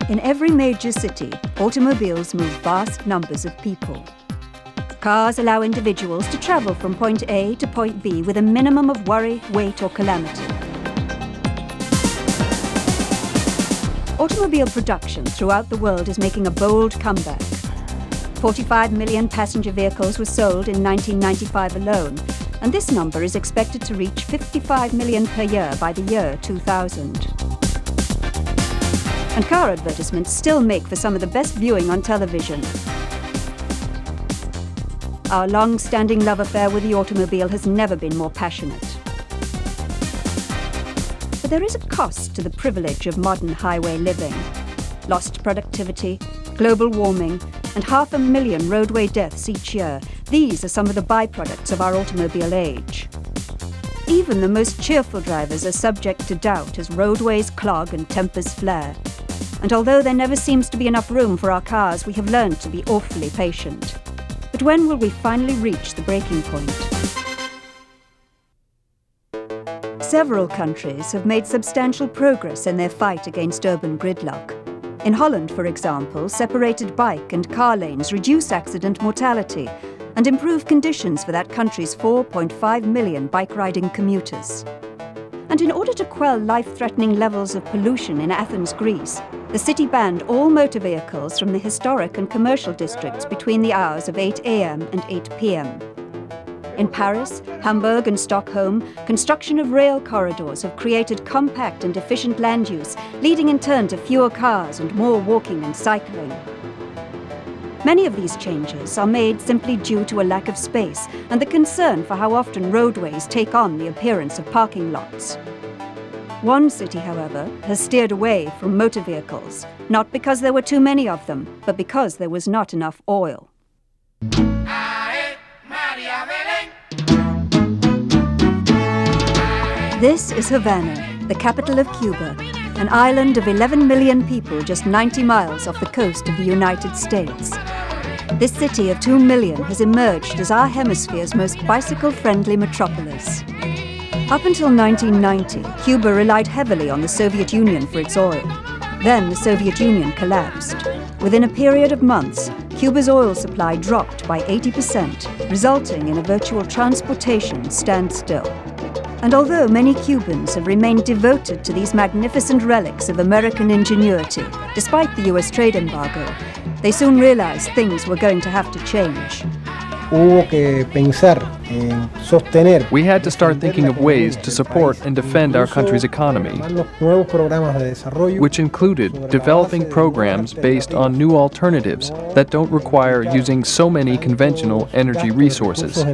In every major city, automobiles move vast numbers of people. Cars allow individuals to travel from point A to point B with a minimum of worry, wait, or calamity. Automobile production throughout the world is making a bold comeback. 45 million passenger vehicles were sold in 1995 alone, and this number is expected to reach 55 million per year by the year 2000. And car advertisements still make for some of the best viewing on television. Our long-standing love affair with the automobile has never been more passionate. But there is a cost to the privilege of modern highway living. Lost productivity, global warming, and 500,000 roadway deaths each year. These are some of the byproducts of our automobile age. Even the most cheerful drivers are subject to doubt as roadways clog and tempers flare. And although there never seems to be enough room for our cars, we have learned to be awfully patient. But when will we finally reach the breaking point? Several countries have made substantial progress in their fight against urban gridlock. In Holland, for example, separated bike and car lanes reduce accident mortality and improve conditions for that country's 4.5 million bike-riding commuters. And in order to quell life-threatening levels of pollution in Athens, Greece, the city banned all motor vehicles from the historic and commercial districts between the hours of 8 a.m. and 8 p.m. In Paris, Hamburg and Stockholm, construction of rail corridors have created compact and efficient land use, leading in turn to fewer cars and more walking and cycling. Many of these changes are made simply due to a lack of space and the concern for how often roadways take on the appearance of parking lots. One city, however, has steered away from motor vehicles, not because there were too many of them, but because there was not enough oil. This is Havana, the capital of Cuba, an island of 11 million people just 90 miles off the coast of the United States. This city of 2 million has emerged as our hemisphere's most bicycle-friendly metropolis. Up until 1990, Cuba relied heavily on the Soviet Union for its oil. Then the Soviet Union collapsed. Within a period of months, Cuba's oil supply dropped by 80%, resulting in a virtual transportation standstill. And although many Cubans have remained devoted to these magnificent relics of American ingenuity, despite the US trade embargo, they soon realized things were going to have to change. We had to start thinking of ways to support and defend our country's economy, which included developing programs based on new alternatives that don't require using so many conventional energy resources.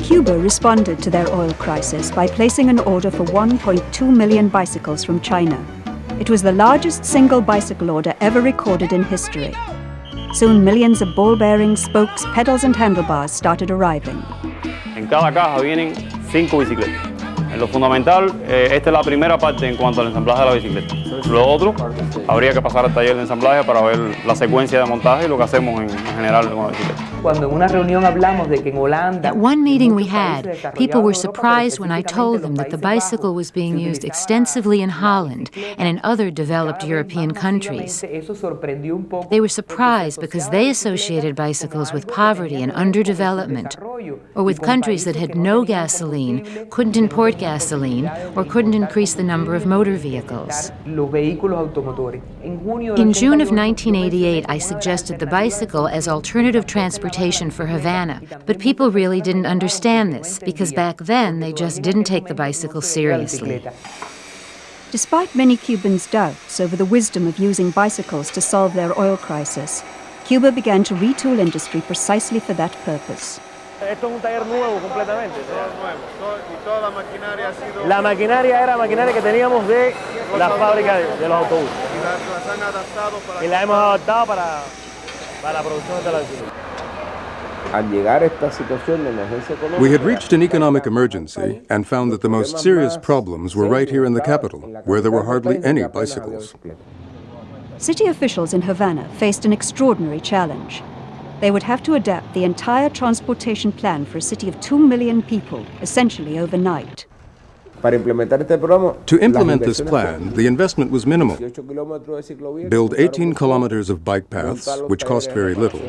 Cuba responded to their oil crisis by placing an order for 1.2 million bicycles from China. It was the largest single bicycle order ever recorded in history. Soon millions of ball bearings, spokes, pedals and handlebars started arriving. En cada caja vienen 5 bicicletas. En lo fundamental, esta es la primera parte en cuanto al ensamblaje de la bicicleta. Lo otro, habría que pasar al taller de ensamblaje para ver la secuencia de montaje y lo que hacemos en general con la bicicleta. At one meeting we had, people were surprised when I told them that the bicycle was being used extensively in Holland and in other developed European countries. They were surprised because they associated bicycles with poverty and underdevelopment, or with countries that had no gasoline, couldn't import gasoline, or couldn't increase the number of motor vehicles. In June of 1988, I suggested the bicycle as alternative transportation for Havana, but people really didn't understand this, because back then they just didn't take the bicycle seriously. Despite many Cubans' doubts over the wisdom of using bicycles to solve their oil crisis, Cuba began to retool industry precisely for that purpose. Esto es un taller nuevo completamente. La maquinaria era maquinaria que teníamos de la fábrica de los autobuses. Y la hemos adaptado para la producción de la bicicleta. We had reached an economic emergency and found that the most serious problems were right here in the capital, where there were hardly any bicycles. City officials in Havana faced an extraordinary challenge. They would have to adapt the entire transportation plan for a city of 2 million people, essentially overnight. To implement this plan, the investment was minimal. Build 18 kilometers of bike paths, which cost very little.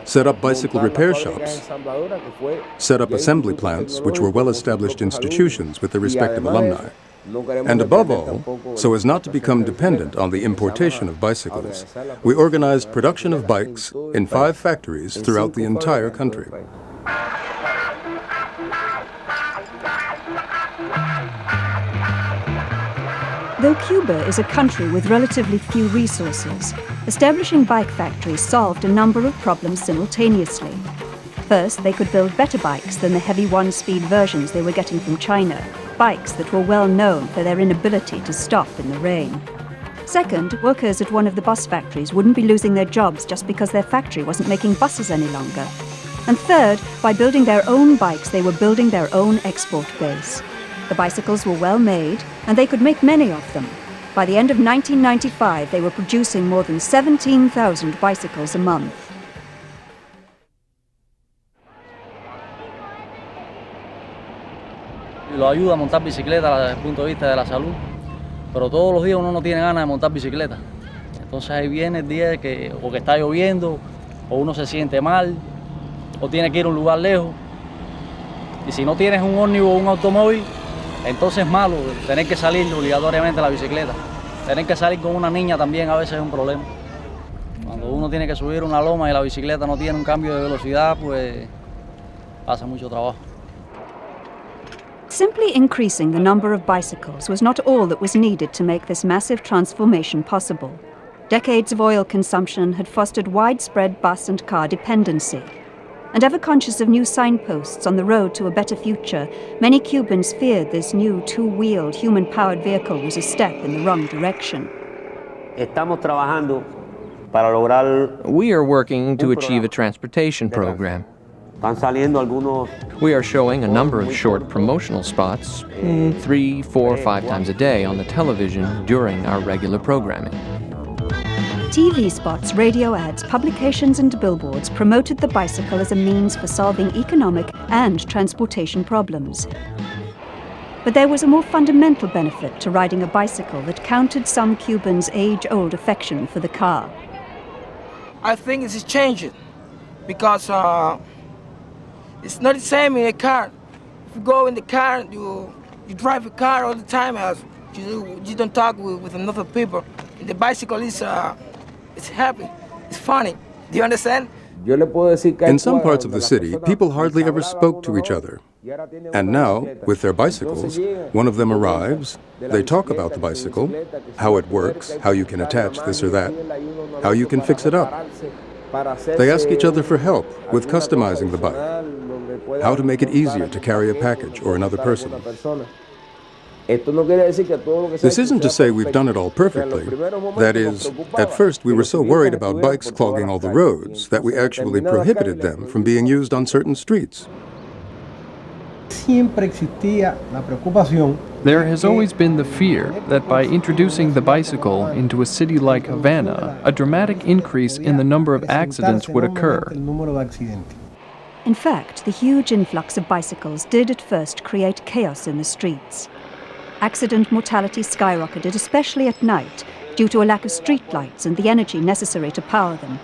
Set up bicycle repair shops. Set up assembly plants, which were well-established institutions with their respective alumni. And above all, so as not to become dependent on the importation of bicycles, we organized production of bikes in 5 factories throughout the entire country. Though Cuba is a country with relatively few resources, establishing bike factories solved a number of problems simultaneously. First, they could build better bikes than the heavy one-speed versions they were getting from China, bikes that were well known for their inability to stop in the rain. Second, workers at one of the bus factories wouldn't be losing their jobs just because their factory wasn't making buses any longer. And third, by building their own bikes, they were building their own export base. The bicycles were well made, and they could make many of them. By the end of 1995, they were producing more than 17,000 bicycles a month. Lo ayuda a montar bicicleta desde el punto de vista de la salud, pero todos los días uno no tiene ganas de montar bicicleta. Entonces ahí viene el día que o que está lloviendo, o uno se siente mal, o tiene que ir a un lugar lejos. Y si no tienes un ómnibus o un automóvil, entonces es malo tener que salir obligatoriamente a la bicicleta. Tener que salir con una niña también a veces es un problema. Cuando uno tiene que subir una loma y la bicicleta no tiene un cambio de velocidad, pues pasa mucho trabajo. Simply increasing the number of bicycles was not all that was needed to make this massive transformation possible. Decades of oil consumption had fostered widespread bus and car dependency. And ever conscious of new signposts on the road to a better future, many Cubans feared this new two-wheeled, human-powered vehicle was a step in the wrong direction. We are working to achieve a transportation program. We are showing a number of short promotional spots 3, 4, 5 times a day on the television during our regular programming. TV spots, radio ads, publications and billboards promoted the bicycle as a means for solving economic and transportation problems. But there was a more fundamental benefit to riding a bicycle that countered some Cubans' age-old affection for the car. I think it's changed because it's not the same in a car. If you go in the car, you drive a car all the time. You don't talk with another people. The bicycle is it's happy, it's funny. Do you understand? In some parts of the city, people hardly ever spoke to each other. And now, with their bicycles, one of them arrives, they talk about the bicycle, how it works, how you can attach this or that, how you can fix it up. They ask each other for help with customizing the bike, how to make it easier to carry a package or another person. This isn't to say we've done it all perfectly. That is, at first we were so worried about bikes clogging all the roads that we actually prohibited them from being used on certain streets. There has always been the fear that by introducing the bicycle into a city like Havana, a dramatic increase in the number of accidents would occur. In fact, the huge influx of bicycles did at first create chaos in the streets. Accident mortality skyrocketed, especially at night, due to a lack of street lights and the energy necessary to power them.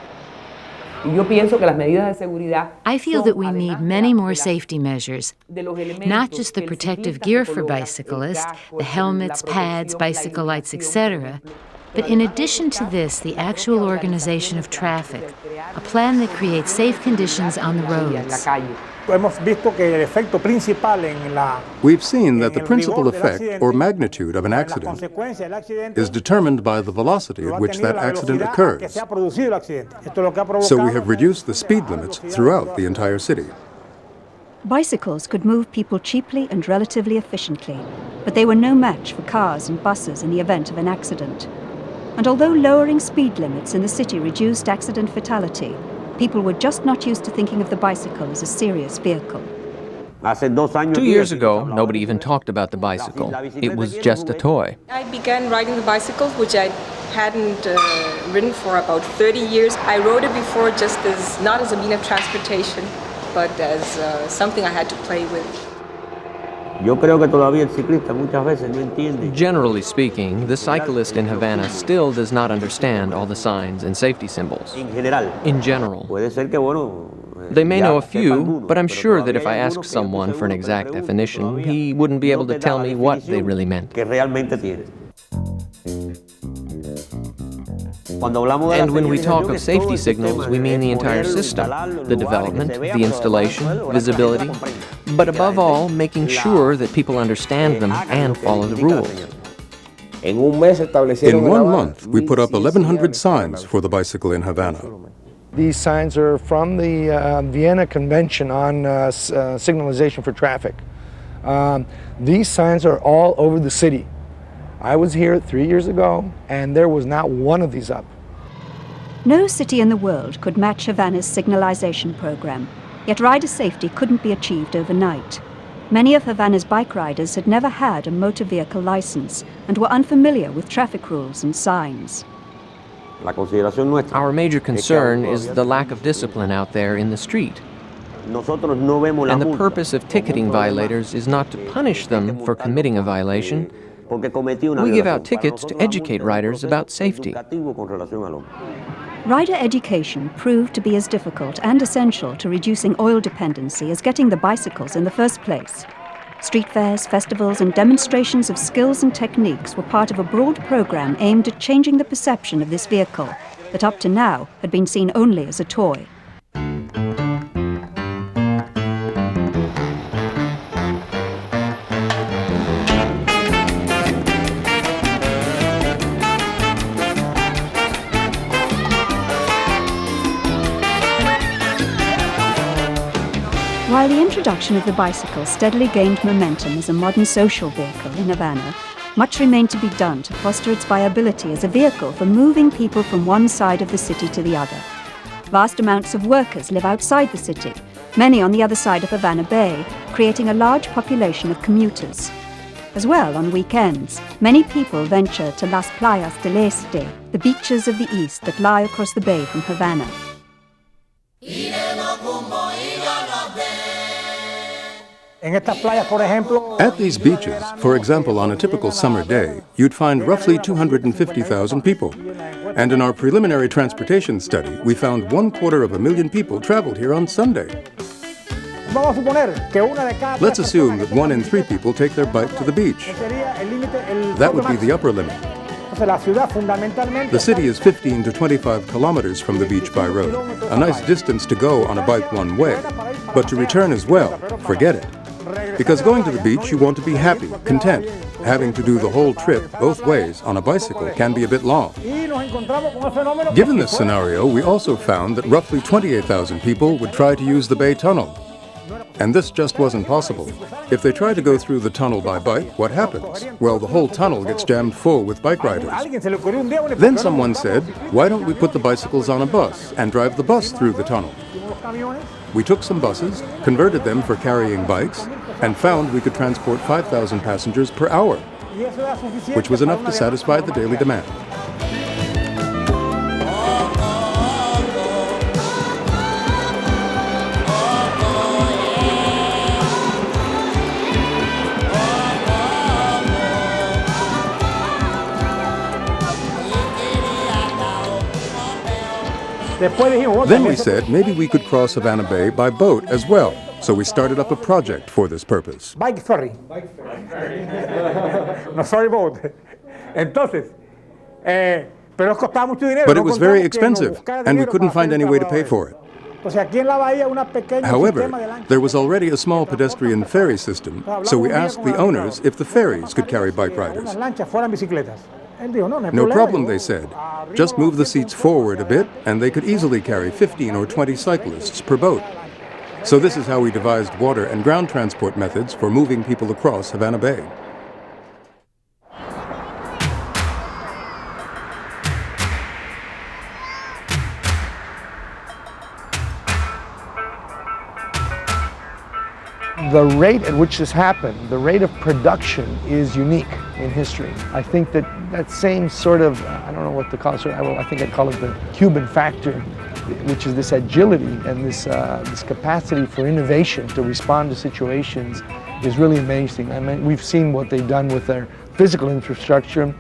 I feel that we need many more safety measures, not just the protective gear for bicyclists, the helmets, pads, bicycle lights, etc., but in addition to this, the actual organization of traffic, a plan that creates safe conditions on the roads. We've seen that the principal effect or magnitude of an accident is determined by the velocity at which that accident occurs. So we have reduced the speed limits throughout the entire city. Bicycles could move people cheaply and relatively efficiently, but they were no match for cars and buses in the event of an accident. And although lowering speed limits in the city reduced accident fatality, people were just not used to thinking of the bicycle as a serious vehicle. 2 years ago, nobody even talked about the bicycle. It was just a toy. I began riding the bicycle, which I hadn't ridden for about 30 years. I rode it before just as, not as a mean of transportation, but as something I had to play with. Generally speaking, the cyclist in Havana still does not understand all the signs and safety symbols. In general. They may know a few, but I'm sure that if I asked someone for an exact definition, he wouldn't be able to tell me what they really meant. And when we talk of safety signals, we mean the entire system, the development, the installation, visibility, but above all, making sure that people understand them and follow the rules. In 1 month, we put up 1,100 signs for the bicycle in Havana. These signs are from the Vienna Convention on signalization for traffic. These signs are all over the city. I was here 3 years ago, and there was not one of these up. No city in the world could match Havana's signalization program, yet rider safety couldn't be achieved overnight. Many of Havana's bike riders had never had a motor vehicle license and were unfamiliar with traffic rules and signs. Our major concern is the lack of discipline out there in the street. And the purpose of ticketing violators is not to punish them for committing a violation. We give out tickets to educate riders about safety. Rider education proved to be as difficult and essential to reducing oil dependency as getting the bicycles in the first place. Street fairs, festivals, and demonstrations of skills and techniques were part of a broad program aimed at changing the perception of this vehicle that up to now had been seen only as a toy. While the introduction of the bicycle steadily gained momentum as a modern social vehicle in Havana, much remained to be done to foster its viability as a vehicle for moving people from one side of the city to the other. Vast amounts of workers live outside the city, many on the other side of Havana Bay, creating a large population of commuters. As well, on weekends, many people venture to Las Playas del Este, the beaches of the east that lie across the bay from Havana. At these beaches, for example, on a typical summer day, you'd find roughly 250,000 people. And in our preliminary transportation study, we found 250,000 people traveled here on Sunday. Let's assume that 1 in 3 people take their bike to the beach. That would be the upper limit. The city is 15 to 25 kilometers from the beach by road, a nice distance to go on a bike one way. But to return as well, forget it. Because going to the beach, you want to be happy, content. Having to do the whole trip both ways on a bicycle can be a bit long. Given this scenario, we also found that roughly 28,000 people would try to use the Bay Tunnel. And this just wasn't possible. If they try to go through the tunnel by bike, what happens? Well, the whole tunnel gets jammed full with bike riders. Then someone said, why don't we put the bicycles on a bus and drive the bus through the tunnel? We took some buses, converted them for carrying bikes, and found we could transport 5,000 passengers per hour, which was enough to satisfy the daily demand. Then we said maybe we could cross Havana Bay by boat as well. So we started up a project for this purpose. Bike ferry. No ferry boat. Entonces, but it was very expensive, and we couldn't find any way to pay for it. However, there was already a small pedestrian ferry system, so we asked the owners if the ferries could carry bike riders. No problem, they said. Just move the seats forward a bit, and they could easily carry 15 or 20 cyclists per boat. So this is how we devised water and ground transport methods for moving people across Havana Bay. The rate at which this happened, the rate of production is unique in history. I think that same sort of, I don't know what to call it, I think I'd call it the Cuban factor, which is this agility and this capacity for innovation to respond to situations is really amazing. I mean, we've seen what they've done with their physical infrastructure,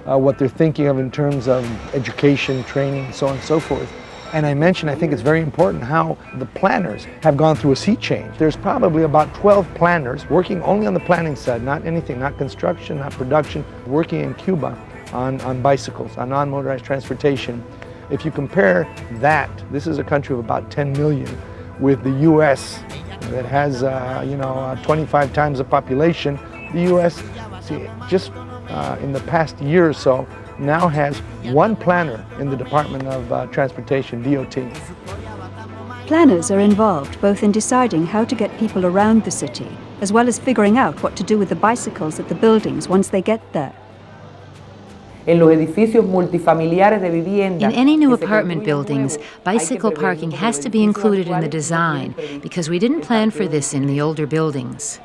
what they're thinking of in terms of education, training, so on and so forth. And I mentioned, I think it's very important how the planners have gone through a sea change. There's probably about 12 planners working only on the planning side, not anything, not construction, not production, working in Cuba on bicycles, on non-motorized transportation. If you compare that, this is a country of about 10 million, with the U.S. that has, 25 times the population. The U.S., just in the past year or so, now has one planner in the Department of Transportation, DOT. Planners are involved both in deciding how to get people around the city, as well as figuring out what to do with the bicycles at the buildings once they get there. In any new apartment buildings, bicycle parking has to be included in the design because we didn't plan for this in the older buildings.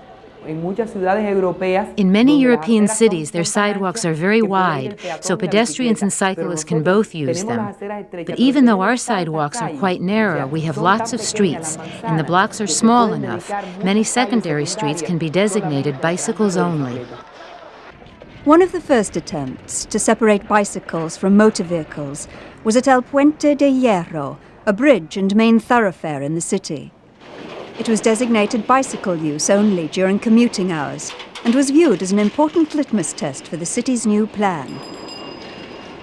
In many European cities, their sidewalks are very wide, so pedestrians and cyclists can both use them. But even though our sidewalks are quite narrow, we have lots of streets, and the blocks are small enough. Many secondary streets can be designated bicycles only. One of the first attempts to separate bicycles from motor vehicles was at El Puente de Hierro, a bridge and main thoroughfare in the city. It was designated bicycle use only during commuting hours and was viewed as an important litmus test for the city's new plan.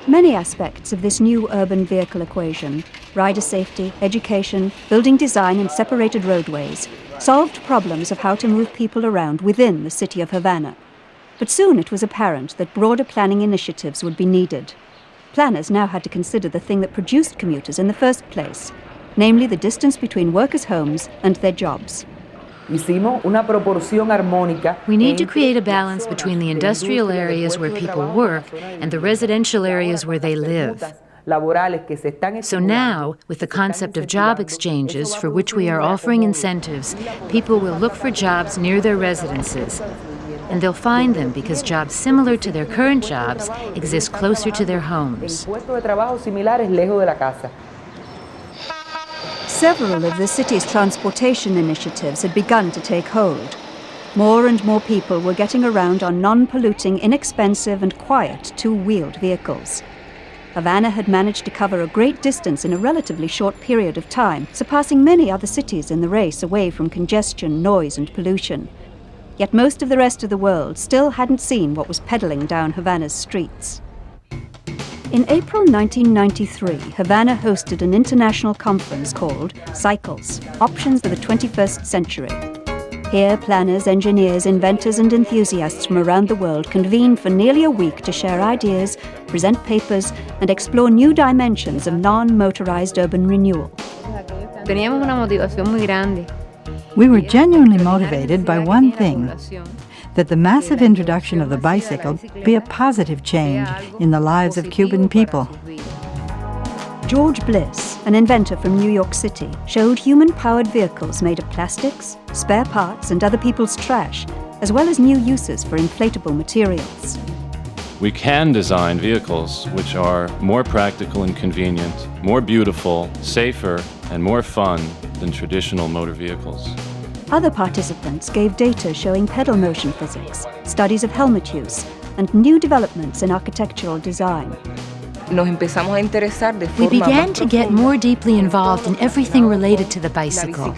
Many aspects of this new urban vehicle equation, rider safety, education, building design and separated roadways, solved problems of how to move people around within the city of Havana. But soon it was apparent that broader planning initiatives would be needed. Planners now had to consider the thing that produced commuters in the first place, namely the distance between workers' homes and their jobs. We need to create a balance between the industrial areas where people work and the residential areas where they live. So now, with the concept of job exchanges, for which we are offering incentives, people will look for jobs near their residences. And they'll find them because jobs similar to their current jobs exist closer to their homes. Several of the city's transportation initiatives had begun to take hold. More and more people were getting around on non-polluting, inexpensive and quiet two-wheeled vehicles. Havana had managed to cover a great distance in a relatively short period of time, surpassing many other cities in the race away from congestion, noise and pollution. Yet most of the rest of the world still hadn't seen what was pedaling down Havana's streets. In April 1993, Havana hosted an international conference called Cycles, Options for the 21st Century. Here, planners, engineers, inventors and enthusiasts from around the world convened for nearly a week to share ideas, present papers and explore new dimensions of non-motorized urban renewal. We were genuinely motivated by one thing, that the massive introduction of the bicycle be a positive change in the lives of Cuban people. George Bliss, an inventor from New York City, showed human-powered vehicles made of plastics, spare parts and other people's trash, as well as new uses for inflatable materials. We can design vehicles which are more practical and convenient, more beautiful, safer, and more fun than traditional motor vehicles. Other participants gave data showing pedal motion physics, studies of helmet use, and new developments in architectural design. We began to get more deeply involved in everything related to the bicycle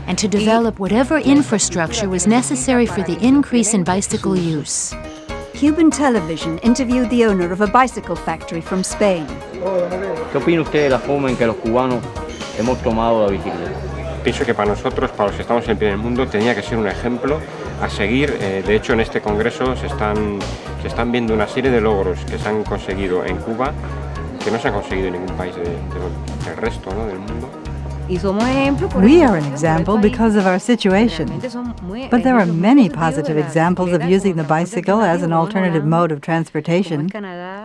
and to develop whatever infrastructure was necessary for the increase in bicycle use. Cuban television interviewed the owner of a bicycle factory from Spain. ¿Qué opina usted de la forma en que los cubanos hemos tomado la bicicleta? Pienso que para nosotros, para los que estamos en el primer mundo, tenía que ser un ejemplo a seguir. De hecho, en este congreso se están viendo una serie de logros que se han conseguido en Cuba que no se han conseguido en ningún país del resto, ¿no?, del mundo. We are an example because of our situation, but there are many positive examples of using the bicycle as an alternative mode of transportation,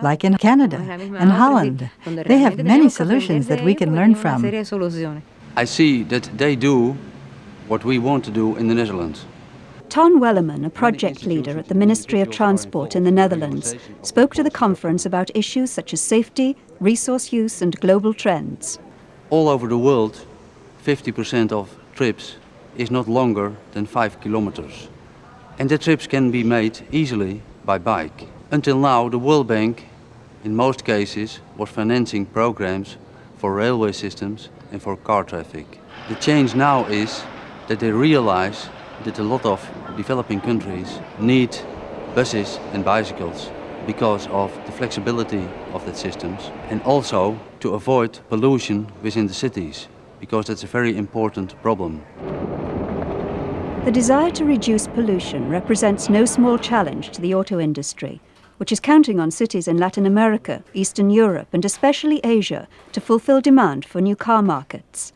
like in Canada and Holland. They have many solutions that we can learn from. I see that they do what we want to do in the Netherlands. Ton Wellerman, a project leader at the Ministry of Transport in the Netherlands, spoke to the conference about issues such as safety, resource use and global trends. All over the world, 50% of trips is not longer than 5 kilometers. And the trips can be made easily by bike. Until now, the World Bank, in most cases, was financing programs for railway systems and for car traffic. The change now is that they realize that a lot of developing countries need buses and bicycles because of the flexibility of the systems, and also to avoid pollution within the cities, because that's a very important problem. The desire to reduce pollution represents no small challenge to the auto industry, which is counting on cities in Latin America, Eastern Europe, and especially Asia to fulfill demand for new car markets.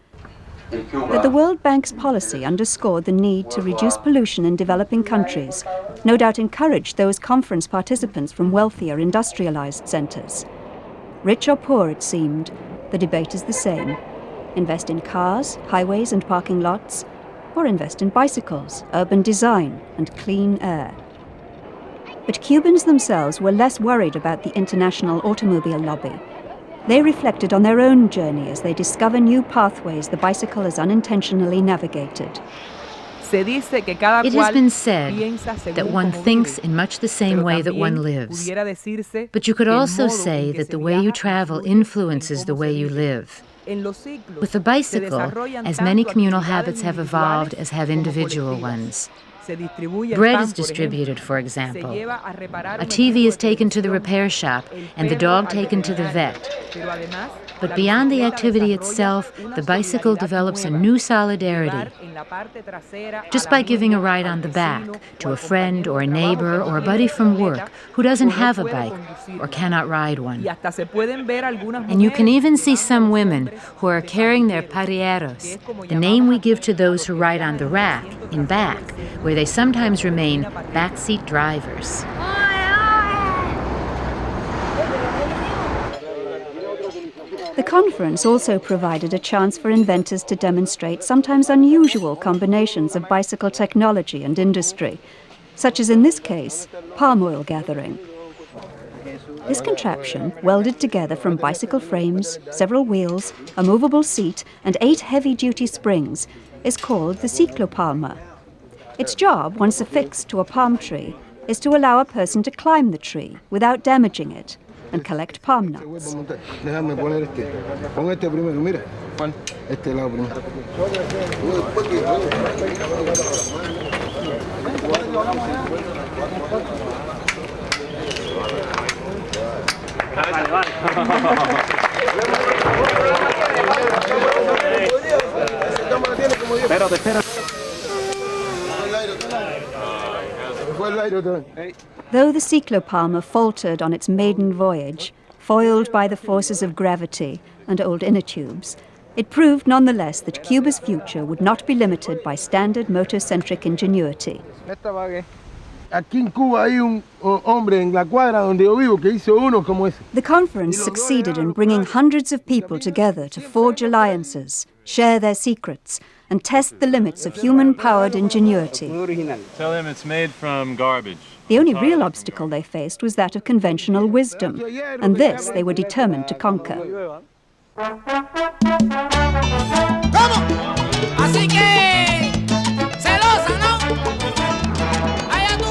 That the World Bank's policy underscored the need to reduce pollution in developing countries no doubt encouraged those conference participants from wealthier industrialized centers. Rich or poor, it seemed, the debate is the same. Invest in cars, highways and parking lots, or invest in bicycles, urban design and clean air. But Cubans themselves were less worried about the international automobile lobby. They reflected on their own journey as they discover new pathways the bicycle has unintentionally navigated. It has been said that one thinks in much the same way that one lives. But you could also say that the way you travel influences the way you live. With the bicycle, as many communal habits have evolved as have individual ones. Bread is distributed, for example. A TV is taken to the repair shop and the dog taken to the vet. But beyond the activity itself, the bicycle develops a new solidarity. Just by giving a ride on the back to a friend or a neighbor or a buddy from work who doesn't have a bike or cannot ride one. And you can even see some women who are carrying their pareros, the name we give to those who ride on the rack, in back, where they sometimes remain backseat drivers. The conference also provided a chance for inventors to demonstrate sometimes unusual combinations of bicycle technology and industry, such as in this case, palm oil gathering. This contraption, welded together from bicycle frames, several wheels, a movable seat, and 8 heavy-duty springs, is called the cyclopalma. Its job, once affixed to a palm tree, is to allow a person to climb the tree without damaging it and collect palm nuts. Though the cyclopalma faltered on its maiden voyage, foiled by the forces of gravity and old inner tubes, it proved nonetheless that Cuba's future would not be limited by standard motor-centric ingenuity. The conference succeeded in bringing hundreds of people together to forge alliances, share their secrets, and test the limits of human-powered ingenuity. Tell him it's made from garbage. The only real obstacle they faced was that of conventional wisdom, and this they were determined to conquer. Así que, celosa, ¿no? Allá tú.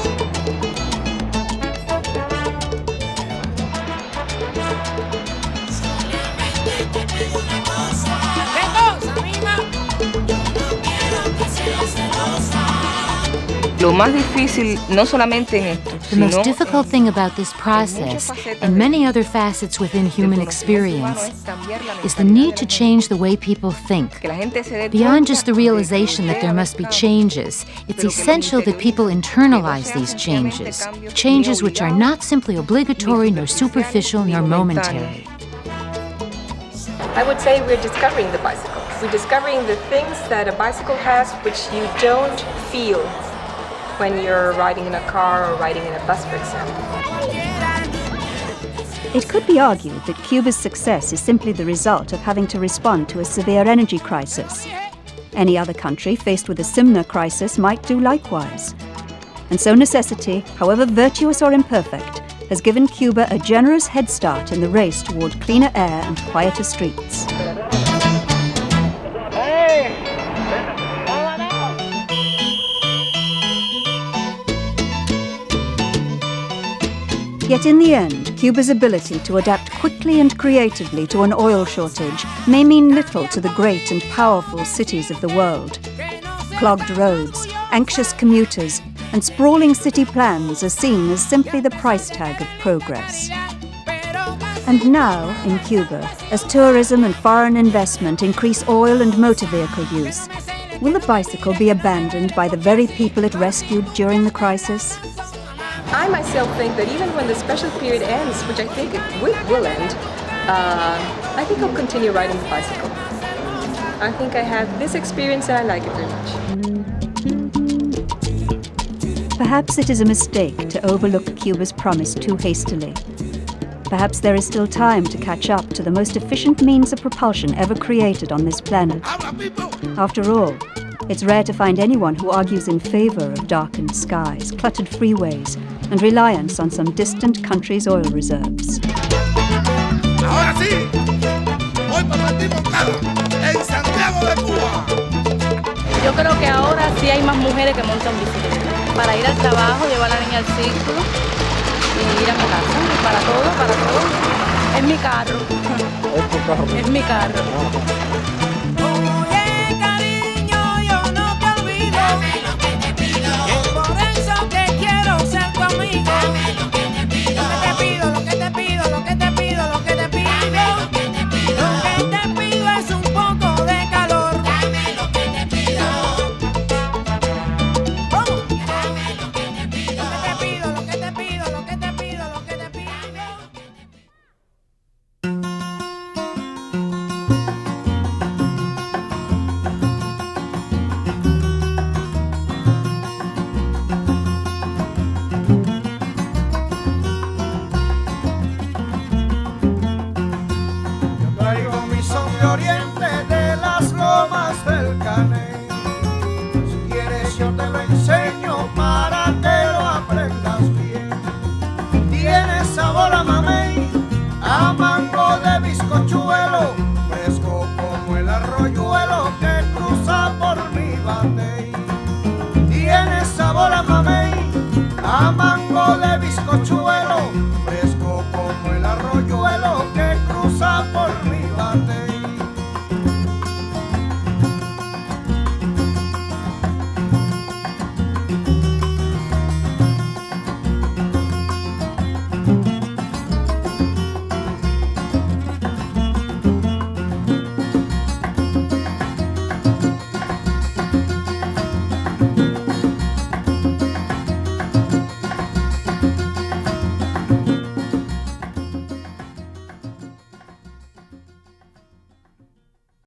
¿Qué cosa, mima? Lo más difícil, no solamente en esto, the most difficult thing about this process, and many other facets within human experience, is the need to change the way people think. Beyond just the realization that there must be changes, it's essential that people internalize these changes, changes which are not simply obligatory, nor superficial, nor momentary. I would say we're discovering the bicycle. We're discovering the things that a bicycle has which you don't feel when you're riding in a car or riding in a bus, for example. It could be argued that Cuba's success is simply the result of having to respond to a severe energy crisis. Any other country faced with a similar crisis might do likewise. And so necessity, however virtuous or imperfect, has given Cuba a generous head start in the race toward cleaner air and quieter streets. Yet in the end, Cuba's ability to adapt quickly and creatively to an oil shortage may mean little to the great and powerful cities of the world. Clogged roads, anxious commuters, and sprawling city plans are seen as simply the price tag of progress. And now, in Cuba, as tourism and foreign investment increase oil and motor vehicle use, will the bicycle be abandoned by the very people it rescued during the crisis? I myself think that even when the special period ends, which I think it will end, I think I'll continue riding the bicycle. I think I had this experience and I like it very much. Perhaps it is a mistake to overlook Cuba's promise too hastily. Perhaps there is still time to catch up to the most efficient means of propulsion ever created on this planet. After all, it's rare to find anyone who argues in favor of darkened skies, cluttered freeways, and reliance on some distant country's oil reserves. Ahora sí, voy para Martín Moncada, en Santiago de Cuba. Yo creo que ahora sí hay más mujeres que montan bicicleta. Para ir al trabajo, llevar a la niña al círculo y ir a mi casa. Para todo. Es mi carro. Es tu carro. Es mi carro. Sabor a mamá.